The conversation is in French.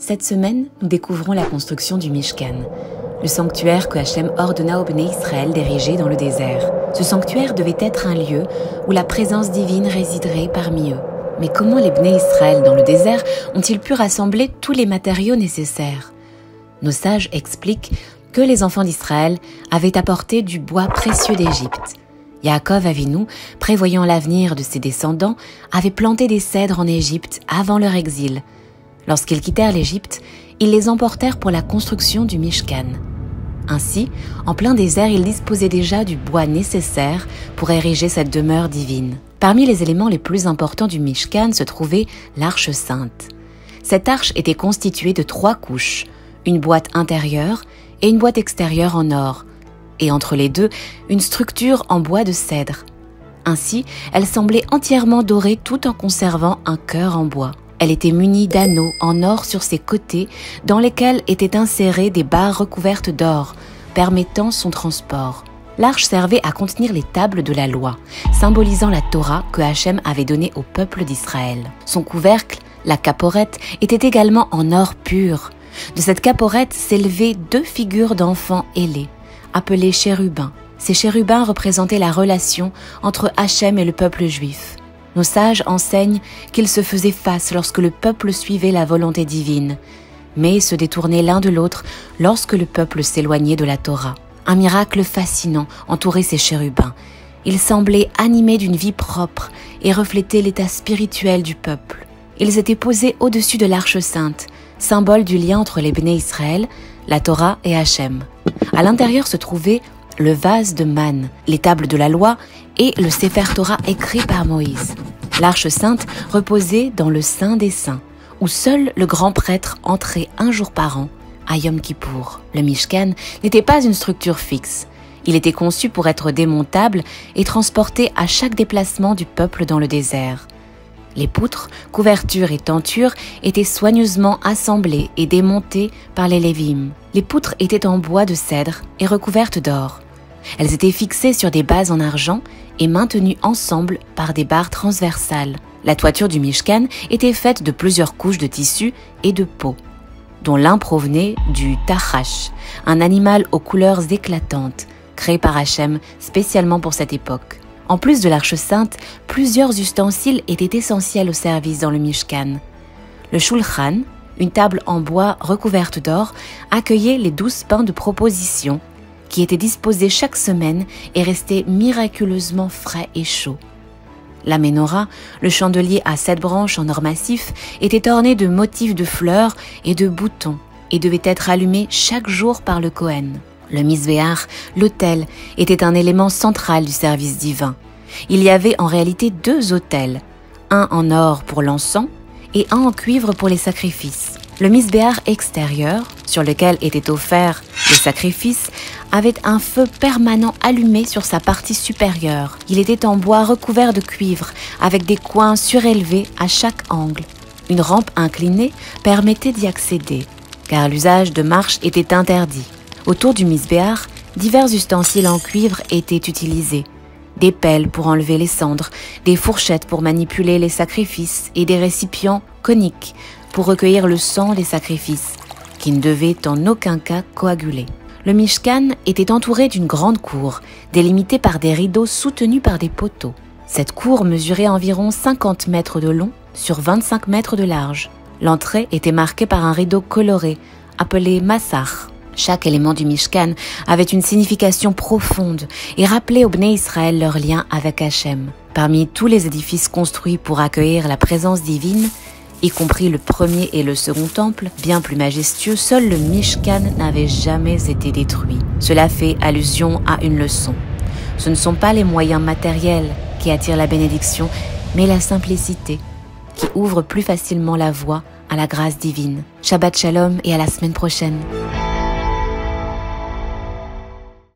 Cette semaine, nous découvrons la construction du Mishkan, le sanctuaire que Hachem ordonna aux Bnei Israël d'ériger dans le désert. Ce sanctuaire devait être un lieu où la présence divine résiderait parmi eux. Mais comment les Bnei Israël dans le désert ont-ils pu rassembler tous les matériaux nécessaires? Nos sages expliquent que les enfants d'Israël avaient apporté du bois précieux d'Égypte. Yaakov Avinu, prévoyant l'avenir de ses descendants, avait planté des cèdres en Égypte avant leur exil. Lorsqu'ils quittèrent l'Égypte, ils les emportèrent pour la construction du Mishkan. Ainsi, en plein désert, ils disposaient déjà du bois nécessaire pour ériger cette demeure divine. Parmi les éléments les plus importants du Mishkan se trouvait l'Arche sainte. Cette arche était constituée de 3 couches, une boîte intérieure et une boîte extérieure en or, et entre les deux, une structure en bois de cèdre. Ainsi, elle semblait entièrement dorée tout en conservant un cœur en bois. Elle était munie d'anneaux en or sur ses côtés, dans lesquels étaient insérées des barres recouvertes d'or, permettant son transport. L'arche servait à contenir les tables de la loi, symbolisant la Torah que Hachem avait donnée au peuple d'Israël. Son couvercle, la caporette, était également en or pur. De cette caporette s'élevaient 2 figures d'enfants ailés, appelés chérubins. Ces chérubins représentaient la relation entre Hachem et le peuple juif. Nos sages enseignent qu'ils se faisaient face lorsque le peuple suivait la volonté divine, mais se détournaient l'un de l'autre lorsque le peuple s'éloignait de la Torah. Un miracle fascinant entourait ces chérubins. Ils semblaient animés d'une vie propre et reflétaient l'état spirituel du peuple. Ils étaient posés au-dessus de l'Arche sainte, symbole du lien entre les Bnei Israël, la Torah et Hachem. À l'intérieur se trouvait le vase de manne, les tables de la loi et le Sefer Torah écrit par Moïse. L'Arche sainte reposait dans le Saint des Saints, où seul le grand prêtre entrait un jour par an, à Yom Kippour. Le Mishkan n'était pas une structure fixe. Il était conçu pour être démontable et transporté à chaque déplacement du peuple dans le désert. Les poutres, couvertures et tentures étaient soigneusement assemblées et démontées par les Lévim. Les poutres étaient en bois de cèdre et recouvertes d'or. Elles étaient fixées sur des bases en argent et maintenues ensemble par des barres transversales. La toiture du Mishkan était faite de plusieurs couches de tissu et de peau, dont l'un provenait du tachash, un animal aux couleurs éclatantes, créé par Hachem spécialement pour cette époque. En plus de l'Arche sainte, plusieurs ustensiles étaient essentiels au service dans le Mishkan. Le shulchan, une table en bois recouverte d'or, accueillait les 12 pains de proposition qui étaient disposés chaque semaine et restaient miraculeusement frais et chauds. La menorah, le chandelier à 7 branches en or massif, était orné de motifs de fleurs et de boutons et devait être allumé chaque jour par le Kohen. Le misbéach, l'autel, était un élément central du service divin. Il y avait en réalité 2 autels, un en or pour l'encens et un en cuivre pour les sacrifices. Le misbéach extérieur, sur lequel étaient offerts les sacrifices, avait un feu permanent allumé sur sa partie supérieure. Il était en bois recouvert de cuivre, avec des coins surélevés à chaque angle. Une rampe inclinée permettait d'y accéder, car l'usage de marche était interdit. Autour du misbéach, divers ustensiles en cuivre étaient utilisés. Des pelles pour enlever les cendres, des fourchettes pour manipuler les sacrifices et des récipients coniques pour recueillir le sang des sacrifices, qui ne devaient en aucun cas coaguler. Le Mishkan était entouré d'une grande cour, délimitée par des rideaux soutenus par des poteaux. Cette cour mesurait environ 50 mètres de long sur 25 mètres de large. L'entrée était marquée par un rideau coloré, appelé massach. Chaque élément du Mishkan avait une signification profonde et rappelait aux Bnei Israël leur lien avec Hachem. Parmi tous les édifices construits pour accueillir la présence divine, y compris le premier et le second temple, bien plus majestueux, seul le Mishkan n'avait jamais été détruit. Cela fait allusion à une leçon. Ce ne sont pas les moyens matériels qui attirent la bénédiction, mais la simplicité, qui ouvre plus facilement la voie à la grâce divine. Shabbat Shalom et à la semaine prochaine.